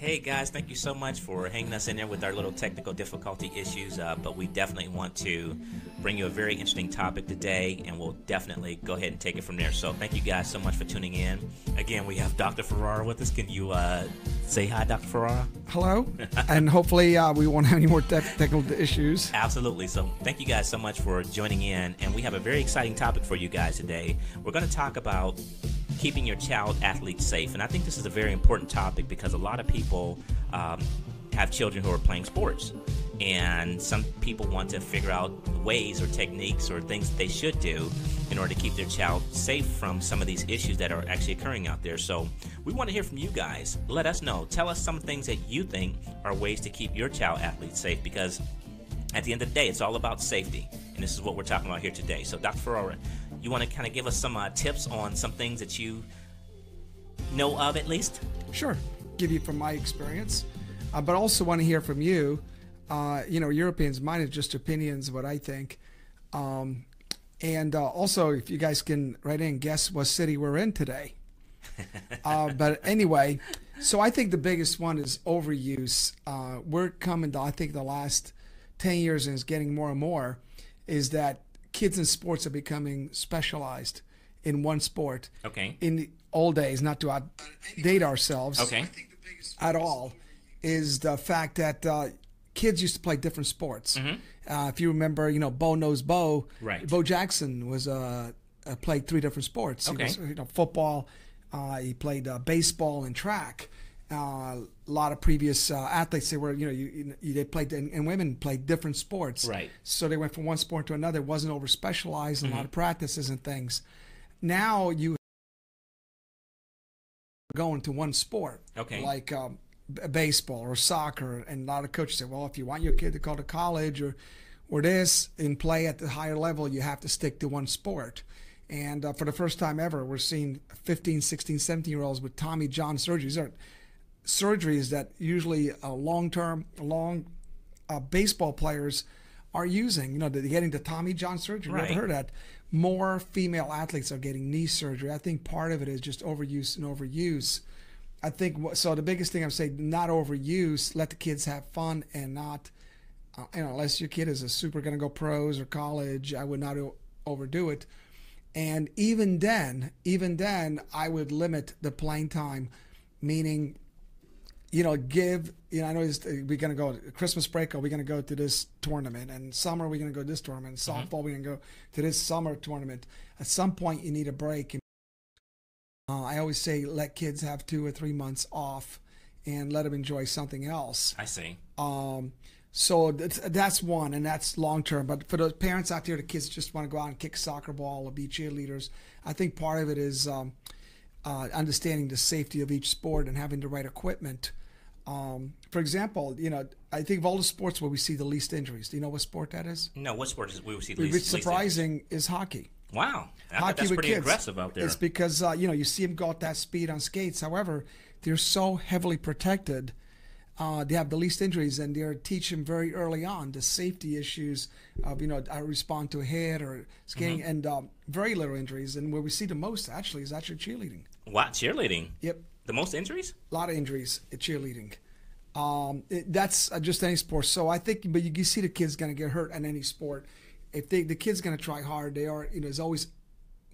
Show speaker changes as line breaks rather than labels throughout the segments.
Hey guys, thank you so much for hanging us in there with our little technical difficulty issues. But we definitely want to bring you a very interesting topic today, and we'll definitely go ahead and take it from there. So thank you guys so much for tuning in. Again, we have Dr. Ferrara with us. Can you say hi, Dr. Ferrara?
Hello, and hopefully we won't have any more technical issues.
Absolutely. So thank you guys so much for joining in, and we have a very exciting topic for you guys today. We're going to talk about keeping your child athlete safe, and I think this is a very important topic because a lot of people have children who are playing sports, and some people want to figure out ways or techniques or things that they should do in order to keep their child safe from some of these issues that are actually occurring out there. So we want to hear from you guys. Let us know. Tell us some things that you think are ways to keep your child athlete safe, because at the end of the day, it's all about safety, and this is what we're talking about here today. So Dr. Ferrara, you want to kind of give us some tips on some things that you know of, at least? Sure.
Give you from my experience, but also want to hear from you. Your opinions. Mine is just opinions, what I think. And also, if you guys can write in, guess what city we're in today. But anyway, so I think the biggest one is overuse. We're coming to, I think, the last 10 years, and it's getting more and more, is that kids in sports are becoming specialized in one sport.
Okay.
In the old days, not to outdate ourselves at all, is the fact that kids used to play different sports.
Mm-hmm.
If you remember, Bo Knows Bo.
Right.
Bo Jackson was played 3 different sports.
Okay.
He was, football. He played baseball and track. A lot of previous athletes, they were, they played, and women played different sports.
Right.
So they went from one sport to another. It wasn't over specialized in a lot of practices and things. Now you go into one sport.
Okay.
Like baseball or soccer, and a lot of coaches say, well, if you want your kid to go to college or this and play at the higher level, you have to stick to one sport. And for the first time ever, we're seeing 15, 16, 17-year-olds with Tommy John surgeries. These are surgeries that usually long baseball players are using. They're getting the Tommy John surgery.
Right.
You ever heard that? More female athletes are getting knee surgery. I think part of it is just overuse and overuse. I think so. The biggest thing I'm saying, not overuse. Let the kids have fun and not, unless your kid is a super going to go pros or college, I would not overdo it. And even then, I would limit the playing time, meaning, I know we're going to go Christmas break, or we're going to go to this tournament, and summer we're going to go to this tournament, softball we're going to go to this summer tournament. At some point, you need a break. I always say let kids have 2 or 3 months off and let them enjoy something else.
I see.
So that's one, and that's long term. But for the parents out there, the kids just want to go out and kick soccer ball or be cheerleaders, I think part of it is understanding the safety of each sport and having the right equipment. For example, I think of all the sports where we see the least injuries. Do you know what sport that is?
No, what sport is we see the least?
What's surprising is hockey.
Wow,
Hockey
that's
with
pretty
kids.
aggressive out there.
It's because you see them go at that speed on skates. However, they're so heavily protected. They have the least injuries, and they're teaching very early on the safety issues of I respond to a hit or skating, and very little injuries. And where we see the most is actually cheerleading.
What, cheerleading?
Yep.
The most injuries?
A lot of injuries at cheerleading. That's just any sport. So I think, but you see the kid's going to get hurt in any sport. If the kid's going to try hard, they are. There's always,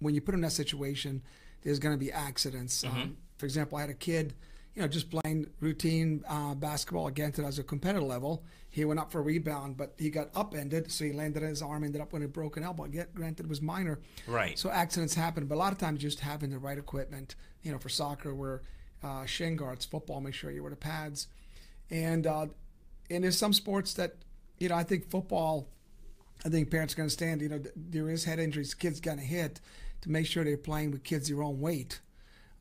when you put them in that situation, there's going to be accidents. For example, I had a kid, just playing routine basketball. Again, to as a competitive level, he went up for a rebound, but he got upended, so he landed on his arm, ended up with a broken elbow. Granted, it was minor.
Right.
So accidents happen, but a lot of times just having the right equipment. For soccer, wear shin guards. Football, make sure you wear the pads. And there's some sports that, I think football, I think parents are going to stand, there is head injuries, kids going to hit, to make sure they're playing with kids their own weight.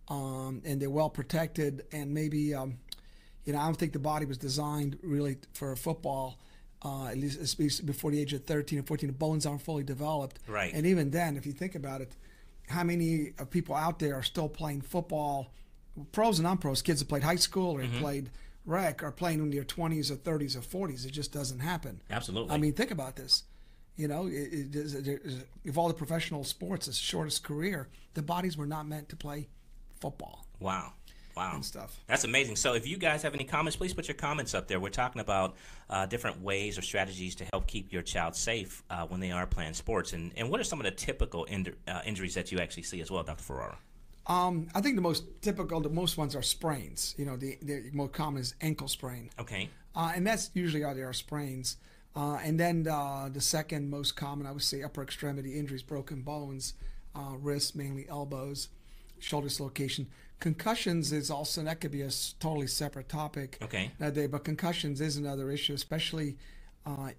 And they're well protected, and maybe, I don't think the body was designed really for football, at least before the age of 13 or 14. The bones aren't fully developed.
Right.
And even then, if you think about it, how many people out there are still playing football, pros and non-pros, kids that played high school or played rec, are playing in their 20s or 30s or 40s. It just doesn't happen.
Absolutely.
I mean, think about this. If all the professional sports, the shortest career, the bodies were not meant to play football.
Wow. Wow.
and stuff.
That's amazing. So if you guys have any comments, please put your comments up there. We're talking about different ways or strategies to help keep your child safe when they are playing sports. And what are some of the typical injuries that you actually see as well, Dr. Ferrara?
I think the most ones are sprains. The most common is ankle sprain.
Okay.
And that's usually all there are sprains. And then the second most common, I would say, upper extremity injuries, broken bones, wrists, mainly elbows, shoulder dislocation. Concussions is also, that could be a totally separate topic.
Okay.
Nowadays, but concussions is another issue, especially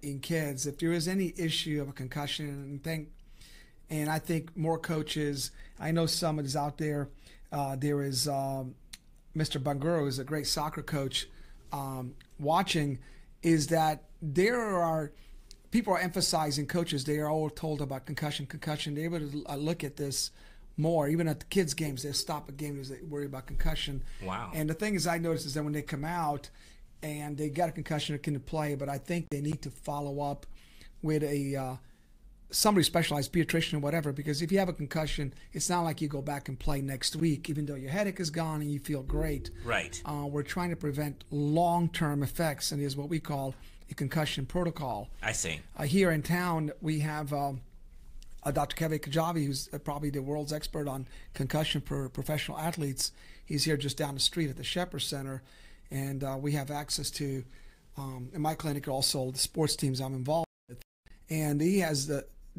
in kids. If there is any issue of a concussion, and I think more coaches, I know someone is out there. There is Mr. Banguro, who's a great soccer coach, watching, is that there are people are emphasizing, coaches, they are all told about concussion. They're able to look at this more. Even at the kids' games, they stop a game because they worry about concussion.
Wow.
And the thing is, I noticed is that when they come out and they got a concussion, they can play, but I think they need to follow up with somebody specialized, pediatrician or whatever, because if you have a concussion, it's not like you go back and play next week, even though your headache is gone and you feel great.
Right.
We're trying to prevent long-term effects, and is what we call a concussion protocol.
I see.
Here in town, we have Dr. Kevin Kajabi, who's probably the world's expert on concussion for professional athletes. He's here just down the street at the Shepherd Center, and we have access to, in my clinic, also the sports teams I'm involved with. And he has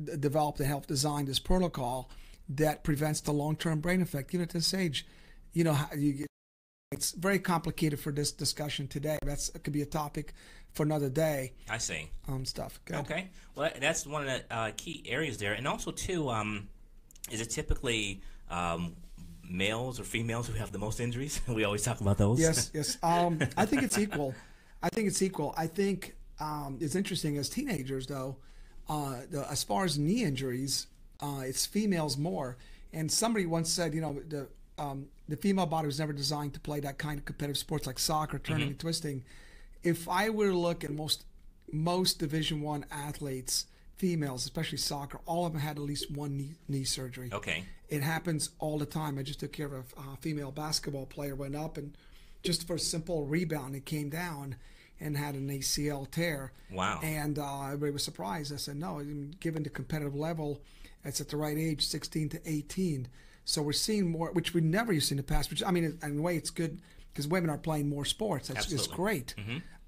developed and helped design this protocol that prevents the long-term brain effect. Even at this age, it's very complicated for this discussion today. It could be a topic for another day.
I see.
Stuff. Good.
Okay. Well, that's one of the key areas there. And also, too, is it typically males or females who have the most injuries? We always talk about those.
Yes. I think it's equal. I think it's interesting as teenagers, though, as far as knee injuries, it's females more. And somebody once said, the female body was never designed to play that kind of competitive sports like soccer, turning and twisting. If I were to look at most Division I athletes, females, especially soccer, all of them had at least one knee surgery.
Okay.
It happens all the time. I just took care of a female basketball player, went up, and just for a simple rebound, it came down and had an ACL tear.
Wow.
And everybody was surprised. I said, no, given the competitive level, it's at the right age, 16 to 18. So we're seeing more, which we never used to in the past, which, I mean, in a way, it's good because women are playing more sports. It's great.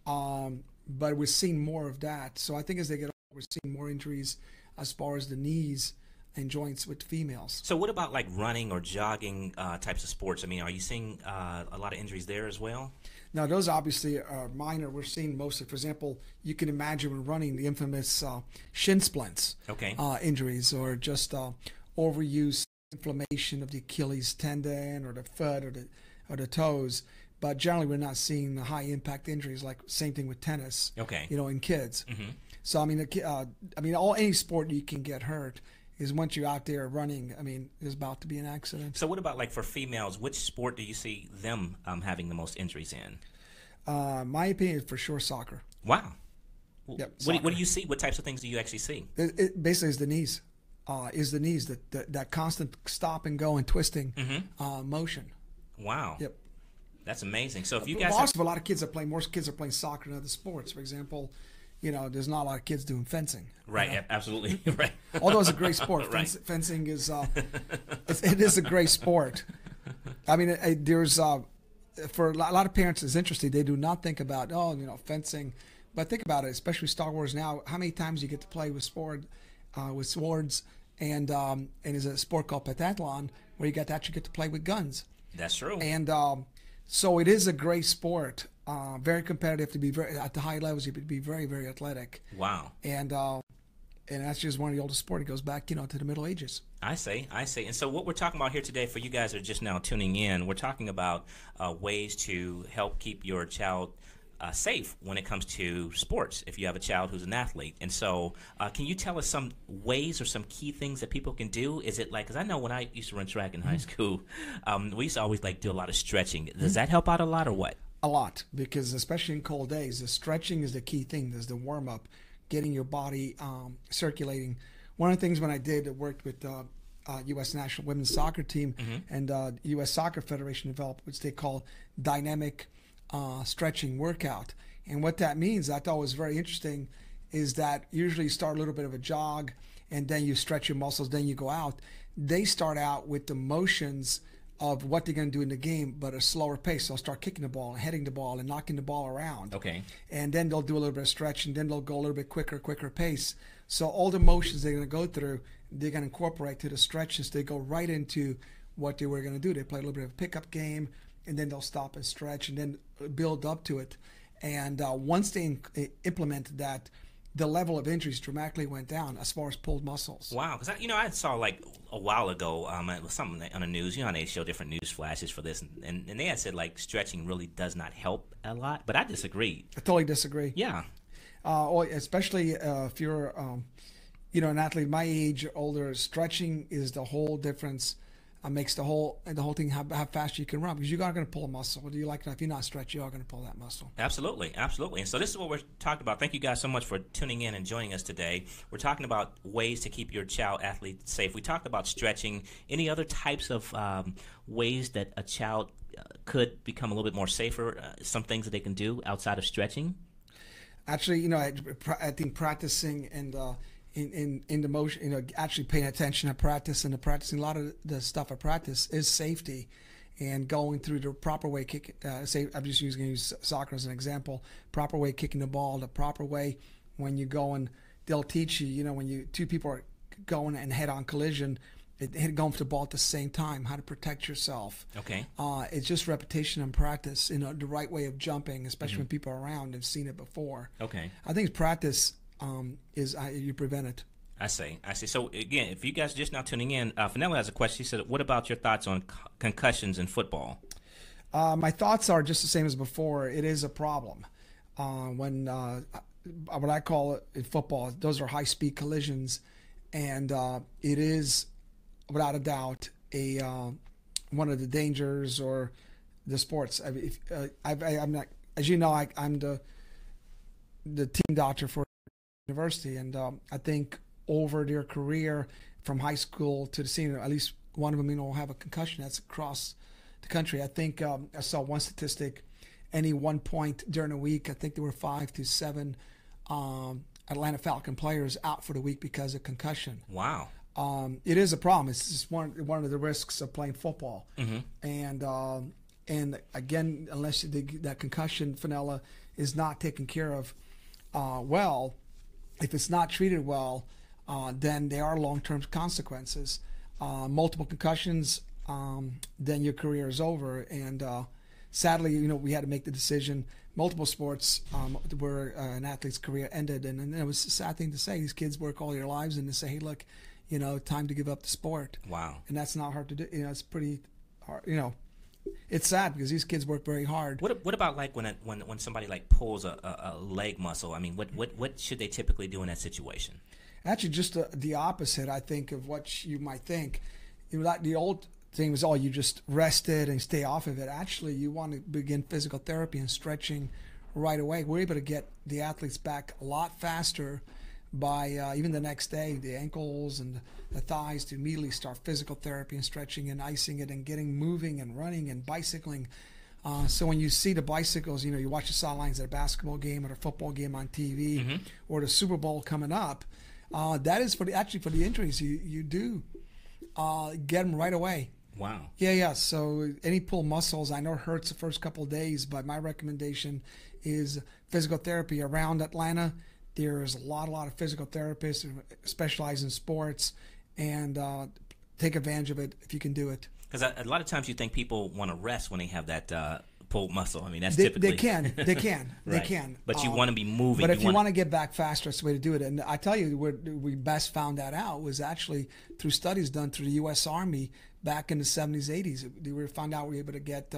But we're seeing more of that. So I think as they get older, we're seeing more injuries as far as the knees and joints with females.
So what about like running or jogging types of sports? I mean, are you seeing a lot of injuries there as well?
Now, those obviously are minor. We're seeing mostly, for example, you can imagine when running the infamous shin splints injuries, or just overuse, inflammation of the Achilles tendon or the foot or the toes. But generally, we're not seeing the high impact injuries like same thing with tennis.
Okay.
In kids. So I mean, any sport you can get hurt is once you're out there running. I mean, there's about to be an accident.
So what about like for females? Which sport do you see them having the most injuries in?
My opinion is for sure soccer.
Wow.
Yep,
what do you see? What types of things do you actually see?
It basically is the knees. That constant stop and go and twisting motion.
Wow.
Yep.
That's amazing. So if you guys
also a lot of kids more kids are playing soccer than other sports. For example, there's not a lot of kids doing fencing.
Right. Absolutely. Right.
Although it's a great sport.
Right.
Fencing is it is a great sport. I mean, there's for a lot of parents it's interesting. They do not think about fencing, but think about it. Especially Star Wars now. How many times you get to play with swords, and there's a sport called pentathlon where you actually get to play with guns.
That's true.
And so it is a great sport, very competitive. To be at the high levels, you have to be very, very athletic.
Wow. And
that's just one of the oldest sports. It goes back, to the Middle Ages.
I see. And so what we're talking about here today, for you guys that are just now tuning in, we're talking about ways to help keep your child safe when it comes to sports, if you have a child who's an athlete. And so can you tell us some ways or some key things that people can do? Is it like, because I know when I used to run track in high school, we used to always do a lot of stretching. Does that help out a lot or what?
A lot, because especially in cold days, the stretching is the key thing. There's the warm-up, getting your body circulating. One of the things when I worked with U.S. National Women's Soccer Team and U.S. Soccer Federation developed, which they call dynamic stretching workout. And what that means, I thought was very interesting, is that usually you start a little bit of a jog, and then you stretch your muscles, then you go out. They start out with the motions of what they're going to do in the game, but a slower pace. So they'll start kicking the ball and heading the ball and knocking the ball around.
Okay.
And then they'll do a little bit of stretching, then they'll go a little bit quicker pace. So all the motions they're going to go through, they're going to incorporate to the stretches. They go right into what they were going to do. They play a little bit of a pickup game, and then they'll stop and stretch and then build up to it. And once they implemented that, the level of injuries dramatically went down as far as pulled muscles.
Wow, because I saw like a while ago, it was something on the news. You know how they show different news flashes for this, and they had said like stretching really does not help a lot, but I disagree.
I totally disagree.
Yeah.
Especially if you're, an athlete my age or older, stretching is the whole difference. Makes the whole thing how fast you can run, because you're not going to pull a muscle. Whether you like it or not, if you're not stretched, you are going to pull that muscle.
Absolutely. And so this is what we're talking about. Thank you guys so much for tuning in and joining us today. We're talking about ways to keep your child athlete safe. We talked about stretching. Any other types of ways that a child could become a little bit more safer? Some things that they can do outside of stretching?
Actually, I think practicing and in the motion, actually paying attention to practice and practicing a lot of the stuff I practice is safety, and going through the proper way say I'm just going to use soccer as an example. Proper way kicking the ball, the proper way when you go, and they'll teach you. When two people are going and head-on collision, going for the ball at the same time, how to protect yourself.
Okay.
It's just repetition and practice. The right way of jumping, especially when people are around have seen it before.
Okay.
I think practice. You prevent it.
I see. So again, if you guys are just now tuning in, Fenella has a question. She said, "What about your thoughts on concussions in football?"
My thoughts are just the same as before. It is a problem. When what I call it in football, those are high-speed collisions, and it is without a doubt one of the dangers or the sports. I'm not, as you know, I'm the team doctor for university, and I think over their career from high school to the senior, at least one of them will have a concussion. That's across the country. I think I saw one statistic, any 1 point during a week, I think there were 5 to 7 Atlanta Falcon players out for the week because of concussion.
Wow.
It is a problem. It's just one of the risks of playing football. And again, unless that concussion, Fenella, is not taken care of well, if it's not treated well, then there are long-term consequences. Multiple concussions, then your career is over. And sadly, we had to make the decision. Multiple sports where an athlete's career ended, and it was a sad thing to say. These kids work all their lives, and they say, "Hey, look, time to give up the sport."
Wow. And
that's not hard to do. It's pretty hard. It's sad because these kids work very hard.
What about like when somebody like pulls a leg muscle? I mean, what should they typically do in that situation?
Actually, just the opposite, I think, of what you might think. Like the old thing was, you just rest it and stay off of it. Actually, you want to begin physical therapy and stretching right away. We're able to get the athletes back a lot faster by even the next day, the ankles and the thighs, to immediately start physical therapy and stretching and icing it and getting moving and running and bicycling. So when you see the bicycles, you watch the sidelines at a basketball game or a football game on TV or the Super Bowl coming up, that is for the injuries. You do get them right away.
Wow.
Yeah. So any pulled muscles, I know it hurts the first couple of days, but my recommendation is physical therapy around Atlanta. There's a lot of physical therapists who specialize in sports, and take advantage of it if you can do it.
Because a lot of times you think people want to rest when they have that pulled muscle. I mean, that's typically...
They can.
Right.
They can.
But you want to be moving.
But if you want to get back faster, that's the way to do it. And I tell you, where we best found that out was actually through studies done through the U.S. Army back in the 70s, 80s. We found out we were able to get,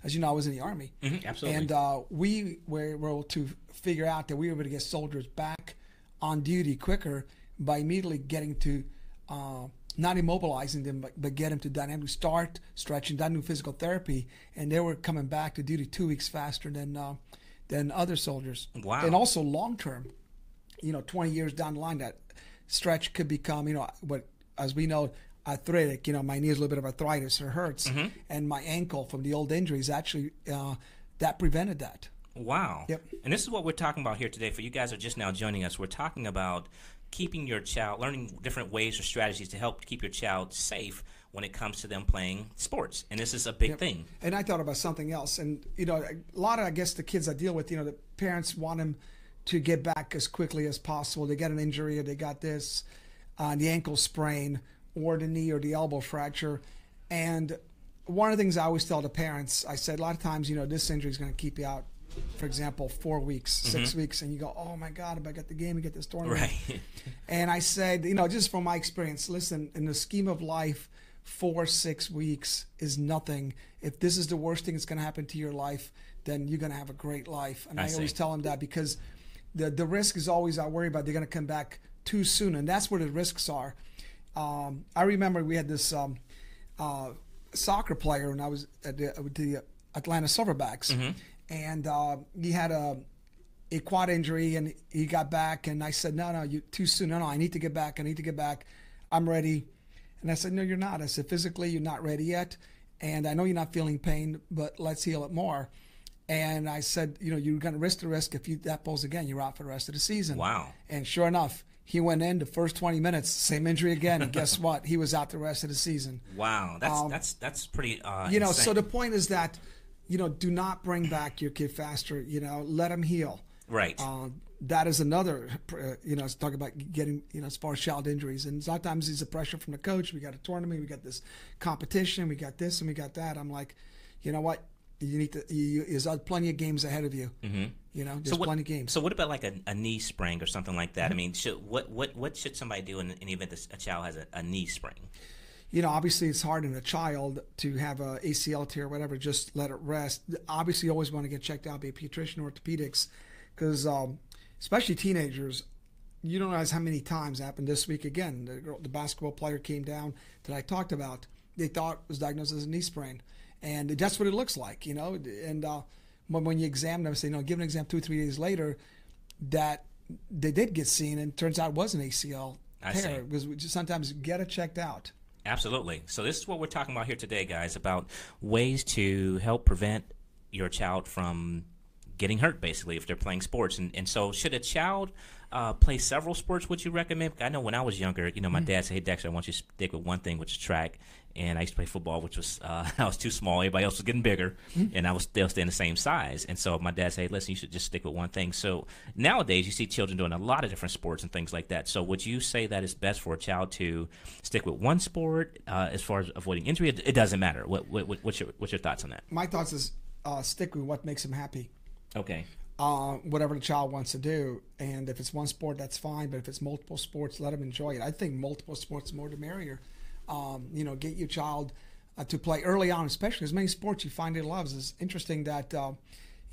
as you know, I was in the Army.
Absolutely.
And we were able to figure out that we were able to get soldiers back on duty quicker by immediately getting to, not immobilizing them, but get them to dynamically start stretching, done new physical therapy, and they were coming back to duty 2 weeks faster than other soldiers.
Wow.
And also long term, 20 years down the line, that stretch could become, what, as we know, arthritic. My knee is a little bit of arthritis, or hurts, and my ankle from the old injuries actually that prevented that.
Wow.
Yep.
And this is what we're talking about here today. For you guys who are just now joining us, we're talking about keeping your child, learning different ways or strategies to help keep your child safe when it comes to them playing sports. And this is a big thing.
And I thought about something else. And, a lot of, I guess, the kids I deal with, the parents want them to get back as quickly as possible. They got an injury, or they got this, the ankle sprain, or the knee or the elbow fracture. And one of the things I always tell the parents, I said, a lot of times, this injury is going to keep you out, for example, 4 weeks, 6 weeks, and you go, oh my God, if I got the game, you get this tournament.
Right.
And I said, just from my experience, listen, in the scheme of life, 4-6 weeks is nothing. If this is the worst thing that's going to happen to your life, then you're going to have a great life. And I always tell them that, because the risk is always, I worry about they're going to come back too soon, and that's where the risks are. I remember we had this soccer player when I was at the Atlanta Silverbacks, and he had a quad injury, and he got back, and I said, no, you too soon. No, I need to get back. I'm ready. And I said, no, you're not. I said, physically, you're not ready yet, and I know you're not feeling pain, but let's heal it more. And I said, you're going to risk the risk. If that pulls again, you're out for the rest of the season.
Wow.
And sure enough, he went in the first 20 minutes, same injury again, and guess what? He was out the rest of the season.
Wow, that's pretty.
Insane. So the point is that, do not bring back your kid faster. Let him heal.
Right.
That is another. Let's talk about getting. As far as child injuries, and sometimes it's a pressure from the coach. We got a tournament, we got this competition, we got this and we got that. I'm like, you know what? You need to. There's plenty of games ahead of you. There's plenty of games.
So what about like a knee sprain or something like that? I mean, what should somebody do in the event that a child has a knee sprain?
Obviously it's hard in a child to have a ACL tear or whatever. Just let it rest. Obviously, you always want to get checked out by a pediatrician or orthopedics, because especially teenagers, you don't realize how many times it happened this week again. The basketball player came down that I talked about. They thought it was diagnosed as a knee sprain. And that's what it looks like, And when you examine them, say, give an exam 2-3 days later, that they did get seen, and it turns out it was an ACL tear. Because we just sometimes get it checked out.
Absolutely. So this is what we're talking about here today, guys, about ways to help prevent your child from getting hurt, basically, if they're playing sports. And so should a child play several sports, would you recommend? I know when I was younger, my dad said, hey, Dexter, I want you to stick with one thing, which is track. And I used to play football, which was I was too small. Everybody else was getting bigger, and I was still staying the same size. And so my dad said, hey, listen, you should just stick with one thing. So nowadays you see children doing a lot of different sports and things like that. So would you say that it's best for a child to stick with one sport as far as avoiding injury? It doesn't matter. What's your thoughts on that?
My thoughts is stick with what makes him happy.
Okay.
Whatever the child wants to do, and if it's one sport, that's fine. But if it's multiple sports, let them enjoy it. I think multiple sports, more the merrier. Get your child to play early on, especially as many sports you find he loves. It's interesting that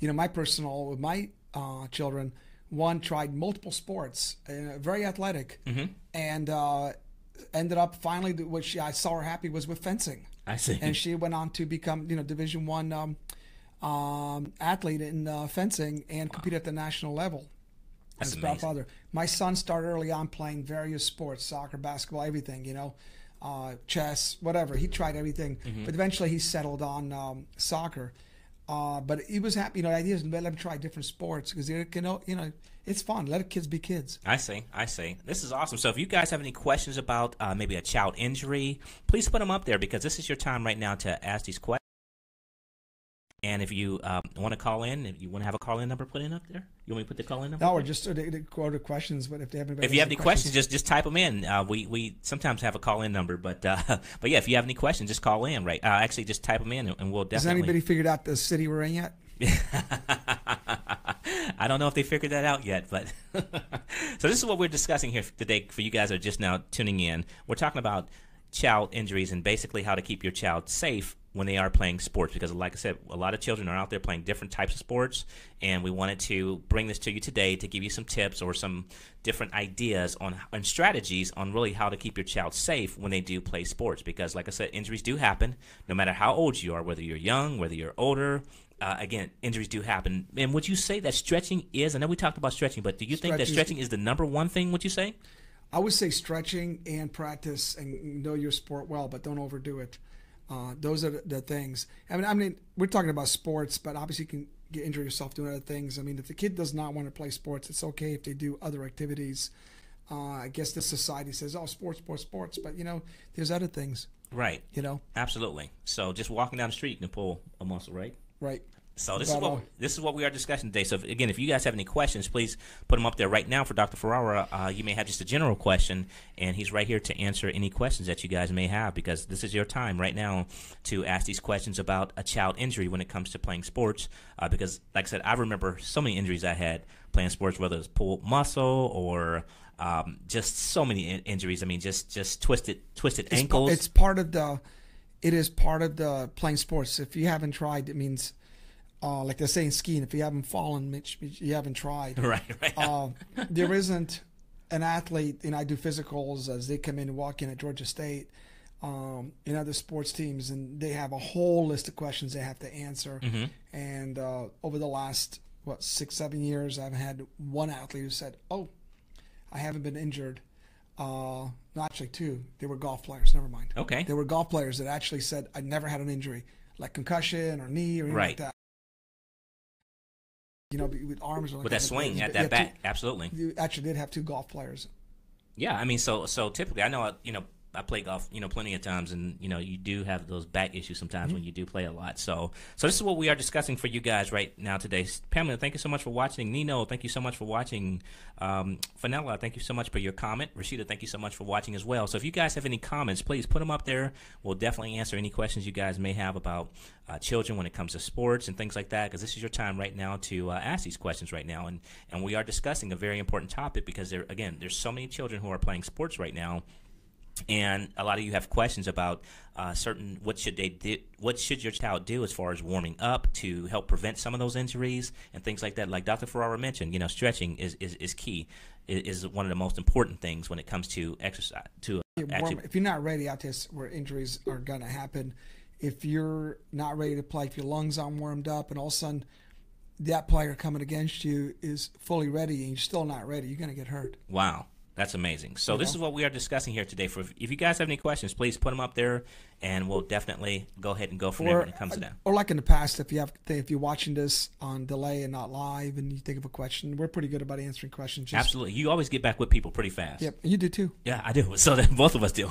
with my children, one tried multiple sports, very athletic, and ended up finally, which I saw her happy was with fencing.
I see.
And she went on to become Division I athlete in fencing and compete at the national level.
That's
as a
amazing.
father. My son started early on playing various sports, soccer, basketball, everything, chess, whatever. He tried everything, but eventually he settled on soccer. But he was happy. The idea is let him try different sports because it's fun. Let kids be kids.
I see. This is awesome. So if you guys have any questions about maybe a child injury, please put them up there, because this is your time right now to ask these questions. And if you want to call in, if you want to have a call-in number put in up there, you want me to put the call-in number?
No, or just the quote questions. But if they have any,
questions, just type them in. We sometimes have a call-in number, but yeah, if you have any questions, just call in. Right? Actually, just type them in, and we'll definitely.
Has anybody figured out the city we're in yet?
I don't know if they figured that out yet, but so this is what we're discussing here today. For you guys who are just now tuning in, we're talking about child injuries and basically how to keep your child safe when they are playing sports, because like I said, a lot of children are out there playing different types of sports, and we wanted to bring this to you today to give you some tips or some different ideas on strategies on really how to keep your child safe when they do play sports, because like I said, injuries do happen no matter how old you are, whether you're young, whether you're older. Again, injuries do happen. And would you say that stretching is, I know we talked about stretching, but do you think that stretching is the number one thing, would you say?
I would say stretching and practice and know your sport well, but don't overdo it. Those are the things. I mean, we're talking about sports, but obviously you can injure yourself doing other things. I mean, if the kid does not want to play sports, it's okay if they do other activities. I guess the society says, "Oh, sports," but there's other things.
Right. Absolutely. So just walking down the street, you can pull a muscle, right?
Right.
So this is what we are discussing today. So again, if you guys have any questions, please put them up there right now for Dr. Ferrara. You may have just a general question, and he's right here to answer any questions that you guys may have, because this is your time right now to ask these questions about a child injury when it comes to playing sports. Because, like I said, I remember so many injuries I had playing sports, whether it's pulled muscle or just so many injuries. I mean, just twisted ankles.
It is part of the playing sports. If you haven't tried, it means. Like they say in skiing, if you haven't fallen, you haven't tried.
Right.
There isn't an athlete, I do physicals as they come in and walk in at Georgia State, in other sports teams, and they have a whole list of questions they have to answer.
Mm-hmm.
And over the last, 6-7 years, I've had one athlete who said, "Oh, I haven't been injured." No, actually two. They were golf players. Never mind.
Okay.
They were golf players that actually said, "I never had an injury, like concussion or knee or anything like that." With arms or like
with that swing at that back, absolutely.
You actually did have two golf players.
Yeah, I mean, so typically, I know, I play golf, plenty of times, and you do have those back issues sometimes when you do play a lot. So this is what we are discussing for you guys right now today. Pamela, thank you so much for watching. Nino, thank you so much for watching. Fenella, thank you so much for your comment. Rashida, thank you so much for watching as well. So if you guys have any comments, please put them up there. We'll definitely answer any questions you guys may have about children when it comes to sports and things like that, because this is your time right now to ask these questions right now. And we are discussing a very important topic, because there's so many children who are playing sports right now. And a lot of you have questions about what should your child do as far as warming up to help prevent some of those injuries and things like that. Like Dr. Ferrara mentioned, stretching is key, is one of the most important things when it comes to exercise. If
you're not ready, out there where injuries are going to happen. If you're not ready to play, if your lungs aren't warmed up, and all of a sudden that player coming against you is fully ready and you're still not ready, you're going to get hurt.
Wow. That's amazing. So this is what we are discussing here today. If you guys have any questions, please put them up there, and we'll definitely go ahead and go from there when it comes to that.
Or like in the past, if you're watching this on delay and not live, and you think of a question, we're pretty good about answering questions.
Absolutely, you always get back with people pretty fast.
Yep, you do too.
Yeah, I do. So both of us do.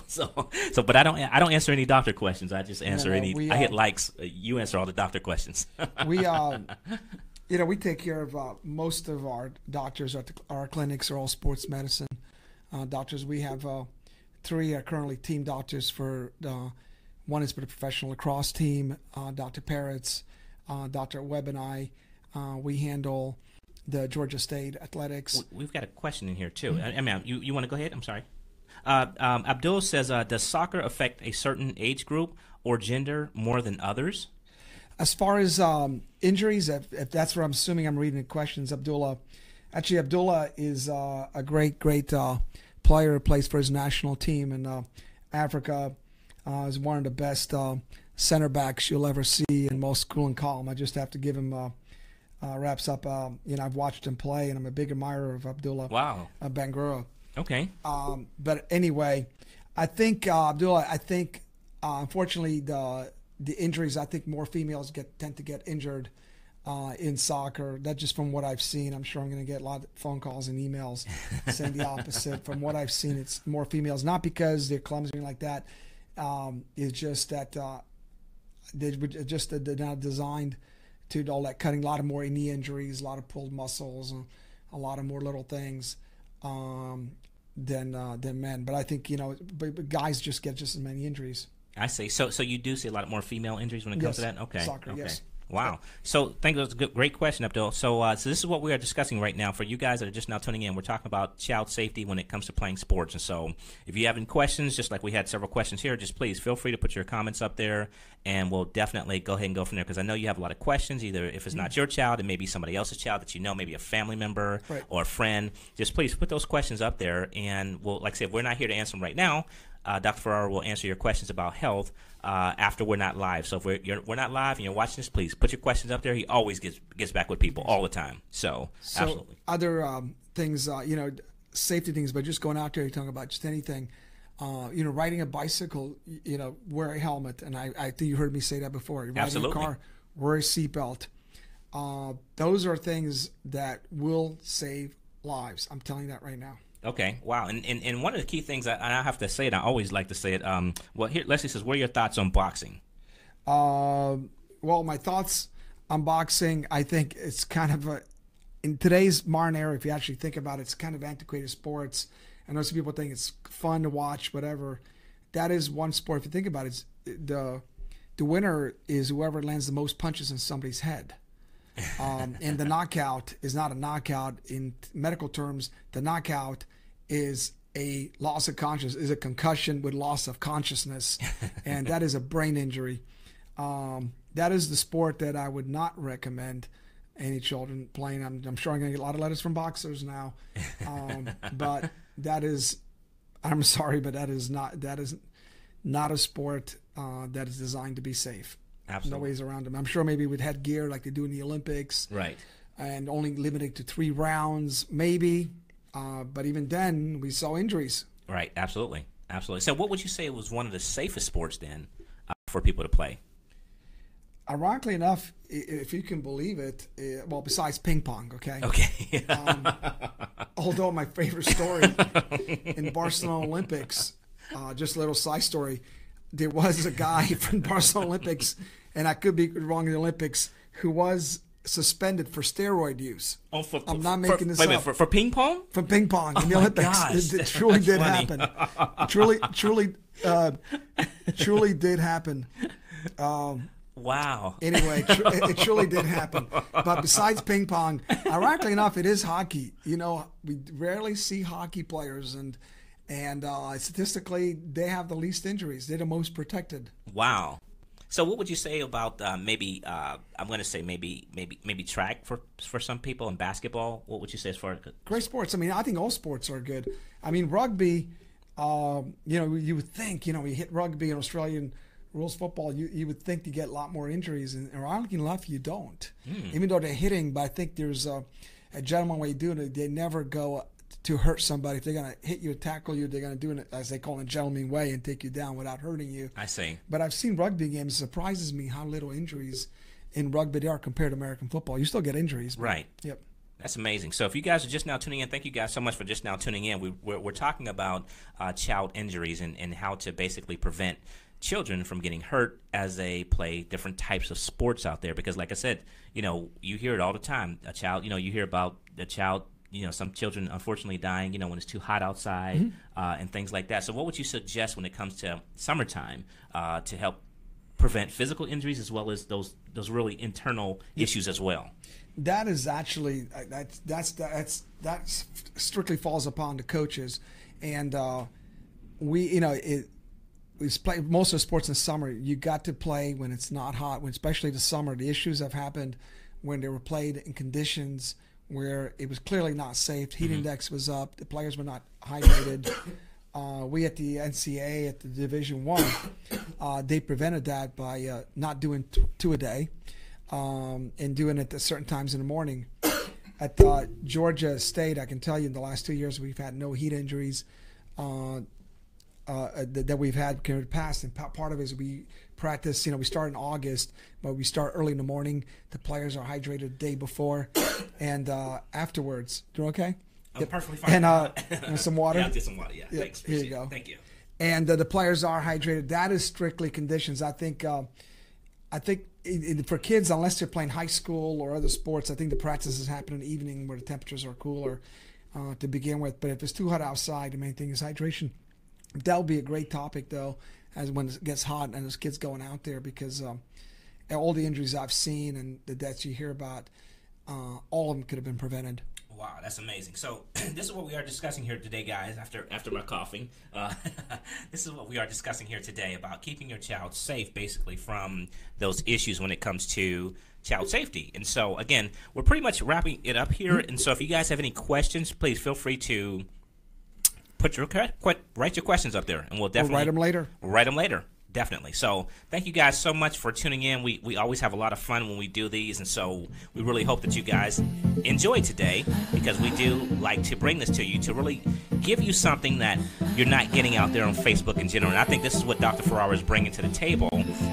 But I don't answer any doctor questions. I just answer I hit likes. You answer all the doctor questions.
We take care of most of our doctors. Our clinics are all sports medicine. Doctors, we have 3 are currently team doctors for one is for the professional lacrosse team, Dr. Parrots, Dr. Webb and I. We handle the Georgia State athletics.
We've got a question in here too. Mm-hmm. I mean, you want to go ahead? I'm sorry. Abdul says, does soccer affect a certain age group or gender more than others?
As far as injuries, if that's what I'm assuming, I'm reading the questions. Abdullah is a great player who plays for his national team in Africa. Is one of the best center backs you'll ever see in most school and column. I just have to give him wraps up. I've watched him play, and I'm a big admirer of Abdullah.
Wow.
Bangura.
Okay.
But anyway, I think Abdullah. Unfortunately, the injuries. I think more females tend to get injured in soccer. That's just from what I've seen. I'm sure I'm going to get a lot of phone calls and emails saying the opposite. From what I've seen, it's more females. Not because they're clumsy like that. It's just that they're not designed to all that cutting. A lot of more knee injuries, a lot of pulled muscles, and a lot of more little things than men. But I think but guys just get just as many injuries.
I see. So you do see a lot more female injuries when it comes to that? Okay.
Soccer,
okay.
Yes.
Wow. So thank you. That's a great question, Abdul. So this is what we are discussing right now. For you guys that are just now tuning in, we're talking about child safety when it comes to playing sports. And so if you have any questions, just like we had several questions here, just please feel free to put your comments up there, and we'll definitely go ahead and go from there, because I know you have a lot of questions. Either if it's not your child, it may be somebody else's child that maybe a family member or a friend. Just please put those questions up there, and we'll, like I said, we're not here to answer them right now. Dr. Ferrara will answer your questions about health after we're not live. So if we're not live and you're watching this, please put your questions up there. He always gets back with people all the time. So absolutely.
Other things, safety things, but just going out there, you're talking about just anything. Riding a bicycle, wear a helmet. And I think you heard me say that before. You're riding
Absolutely.
a car, wear a seatbelt. Those are things that will save lives. I'm telling you that right now.
Okay, wow. And one of the key things, I have to say it, I always like to say it, well, here, Leslie says, what are your thoughts on boxing?
Well, my thoughts on boxing, I think it's kind of in today's modern era, if you actually think about it, it's kind of antiquated sports. I know some people think it's fun to watch, whatever. That is one sport. If you think about it, the winner is whoever lands the most punches in somebody's head. And the knockout is not a knockout. In medical terms, the knockout is a loss of consciousness, is a concussion with loss of consciousness, and that is a brain injury. That is the sport that I would not recommend any children playing. I'm sure I'm going to get a lot of letters from boxers now, but that is, I'm sorry, but that is not a sport that is designed to be safe.
Absolutely.
No ways around them. I'm sure maybe with headgear like they do in the Olympics,
right?
And only limited to 3 rounds, maybe. But even then, we saw injuries.
Right. Absolutely. Absolutely. So, what would you say was one of the safest sports then for people to play?
Ironically enough, if you can believe it, well, besides ping pong, okay?
Okay.
Although my favorite story in Barcelona Olympics, just a little side story, there was a guy from Barcelona Olympics, and I could be wrong in the Olympics, who was suspended for steroid use.
Oh,
I'm not making this up.
For ping pong?
For ping pong in the Olympics.
Gosh,
it truly did
funny.
happen. Truly did happen.
Wow.
Anyway, it truly did happen. But besides ping pong, ironically enough, it is hockey. We rarely see hockey players, and statistically, they have the least injuries. They're the most protected.
Wow. So, what would you say about maybe I'm going to say maybe track for some people and basketball? What would you say as far as
great sports? I mean, I think all sports are good. I mean, rugby. You would think you hit rugby in Australian rules football, you would think you get a lot more injuries, and ironically enough, you don't. Even though they're hitting, but I think there's a gentleman way of doing it. They never go to hurt somebody. If they're going to hit you, tackle you, they're going to do it, as they call it, a gentleman way, and take you down without hurting you.
I see.
But I've seen rugby games. It surprises me how little injuries in rugby there are compared to American football. You still get injuries.
Right.
Yep.
That's amazing. So if you guys are just now tuning in, thank you guys so much for just now tuning in. We're talking about child injuries and how to basically prevent children from getting hurt as they play different types of sports out there. Because like I said, you hear it all the time. A child, you hear about the child, some children unfortunately dying, when it's too hot outside, and things like that. So what would you suggest when it comes to summertime to help prevent physical injuries as well as those really internal issues as well?
That is actually that strictly falls upon the coaches, and we play most of the sports in the summer. You got to play when it's not hot, especially the summer. The issues have happened when they were played in conditions where it was clearly not safe. Heat index was up. The players were not hydrated. We at the NCAA at the Division I, they prevented that by not doing 2 a day, and doing it at certain times in the morning. At Georgia State, I can tell you in the last 2 years we've had no heat injuries that we've had in the past. And part of it is we practice, we start in August, but we start early in the morning. The players are hydrated the day before and afterwards. Doing okay?
I'm perfectly fine.
And some water?
Yeah, I'll get some water. Yeah, thanks.
Here you go.
Thank you.
And the players are hydrated. That is strictly conditions. I think for kids, unless they're playing high school or other sports, I think the practices happen in the evening where the temperatures are cooler to begin with. But if it's too hot outside, the main thing is hydration. That'll be a great topic, though, as when it gets hot and there's kids going out there, because all the injuries I've seen and the deaths you hear about, all of them could have been prevented.
Wow, that's amazing. So this is what we are discussing here today, guys, after my coughing. This is what we are discussing here today about keeping your child safe, basically, from those issues when it comes to child safety. And so, again, we're pretty much wrapping it up here. And so if you guys have any questions, please feel free to write your questions up there, and we'll definitely
write them later.
Write them later. Definitely. So thank you guys so much for tuning in. We always have a lot of fun when we do these, and so we really hope that you guys enjoy today, because we do like to bring this to you to really give you something that you're not getting out there on Facebook in general. And I think this is what Dr. Ferrara is bringing to the table.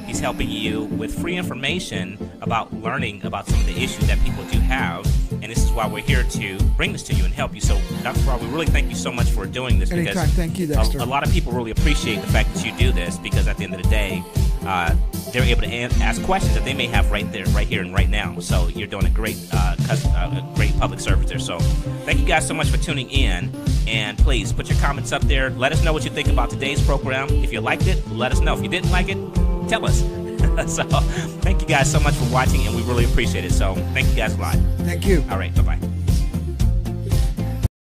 He's helping you with free information about learning about some of the issues that people do have, and this is why we're here to bring this to you and help you. So Dr. Ferrara, we really thank you so much for doing this.
Anytime.
Because
thank you, Dexter.
A lot of people really appreciate the fact that you do this, because at the end of the day, they're able to ask questions that they may have right there, right here, and right now. So you're doing a great public service there. So thank you guys so much for tuning in, and please put your comments up there. Let us know what you think about today's program. If you liked it, let us know. If you didn't like it, tell us. So thank you guys so much for watching, and we really appreciate it. So thank you guys a lot.
Thank you.
All right, bye-bye.